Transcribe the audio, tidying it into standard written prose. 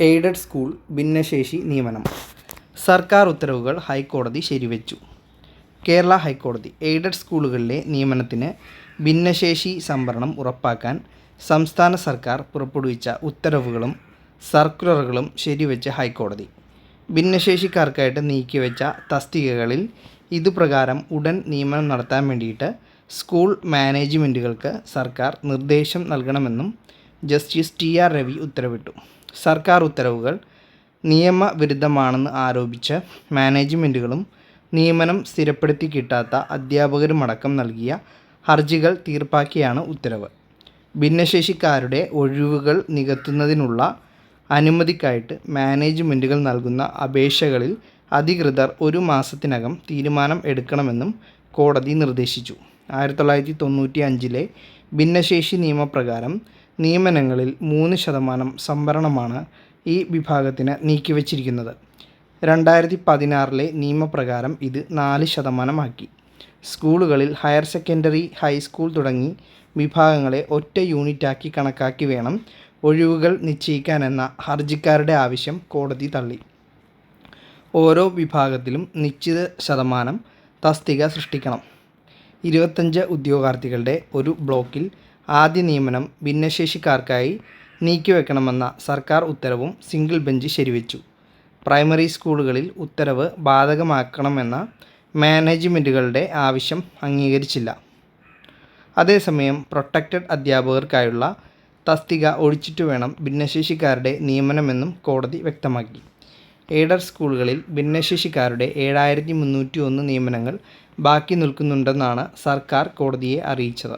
Aided school ഭിന്നശേഷി നിയമനം. സർക്കാർ ഉത്തരവുകൾ ഹൈക്കോടതി ശരിവച്ചു. കേരള ഹൈക്കോടതി എയ്ഡഡ് സ്കൂളുകളിലെ നിയമനത്തിന് ഭിന്നശേഷി സംവരണം ഉറപ്പാക്കാൻ സംസ്ഥാന സർക്കാർ പുറപ്പെടുവിച്ച ഉത്തരവുകളും സർക്കുലറുകളും ശരിവെച്ച ഹൈക്കോടതി ഭിന്നശേഷിക്കാർക്കായിട്ട് നീക്കിവെച്ച തസ്തികകളിൽ ഇതുപ്രകാരം ഉടൻ നിയമനം നടത്താൻ വേണ്ടിയിട്ട് സ്കൂൾ മാനേജ്മെൻറ്റുകൾക്ക് സർക്കാർ നിർദ്ദേശം നൽകണമെന്നും ജസ്റ്റിസ് TR രവി ഉത്തരവിട്ടു. സർക്കാർ ഉത്തരവുകൾ നിയമവിരുദ്ധമാണെന്ന് ആരോപിച്ച് മാനേജ്മെൻറ്റുകളും നിയമനം സ്ഥിരപ്പെടുത്തി കിട്ടാത്ത അധ്യാപകരുമടക്കം നൽകിയ ഹർജികൾ തീർപ്പാക്കിയാണ് ഉത്തരവ്. ഭിന്നശേഷിക്കാരുടെ ഒഴിവുകൾ നികത്തുന്നതിനുള്ള അനുമതിക്കായിട്ട് മാനേജ്മെൻറ്റുകൾ നൽകുന്ന അപേക്ഷകളിൽ അധികൃതർ 1 മാസത്തിനകം തീരുമാനം എടുക്കണമെന്നും കോടതി നിർദ്ദേശിച്ചു. 1995 ഭിന്നശേഷി നിയമപ്രകാരം നിയമനങ്ങളിൽ 3% സംവരണമാണ് ഈ വിഭാഗത്തിന് നീക്കിവച്ചിരിക്കുന്നത്. 2016 നിയമപ്രകാരം ഇത് 4% ആക്കി. സ്കൂളുകളിൽ ഹയർ സെക്കൻഡറി, ഹൈസ്കൂൾ തുടങ്ങി വിഭാഗങ്ങളെ ഒറ്റ യൂണിറ്റാക്കി കണക്കാക്കി വേണം ഒഴിവുകൾ നിശ്ചയിക്കാനെന്ന ഹർജിക്കാരുടെ ആവശ്യം കോടതി തള്ളി. ഓരോ വിഭാഗത്തിലും നിശ്ചിത ശതമാനം തസ്തിക സൃഷ്ടിക്കണം. 25 ഉദ്യോഗാർത്ഥികളുടെ ഒരു ബ്ലോക്കിൽ ആദ്യ നിയമനം ഭിന്നശേഷിക്കാർക്കായി നീക്കിവെക്കണമെന്ന സർക്കാർ ഉത്തരവും സിംഗിൾ ബെഞ്ച് ശരിവെച്ചു. പ്രൈമറി സ്കൂളുകളിൽ ഉത്തരവ് ബാധകമാക്കണമെന്ന മാനേജ്മെൻറ്റുകളുടെ ആവശ്യം അംഗീകരിച്ചില്ല. അതേസമയം പ്രൊട്ടക്റ്റഡ് അധ്യാപകർക്കായുള്ള തസ്തിക ഒഴിച്ചിട്ടു വേണം ഭിന്നശേഷിക്കാരുടെ നിയമനമെന്നും കോടതി വ്യക്തമാക്കി. എയ്ഡഡ് സ്കൂളുകളിൽ ഭിന്നശേഷിക്കാരുടെ 7301 നിയമനങ്ങൾ ബാക്കി നിൽക്കുന്നുണ്ടെന്നാണ് സർക്കാർ കോടതിയെ അറിയിച്ചത്.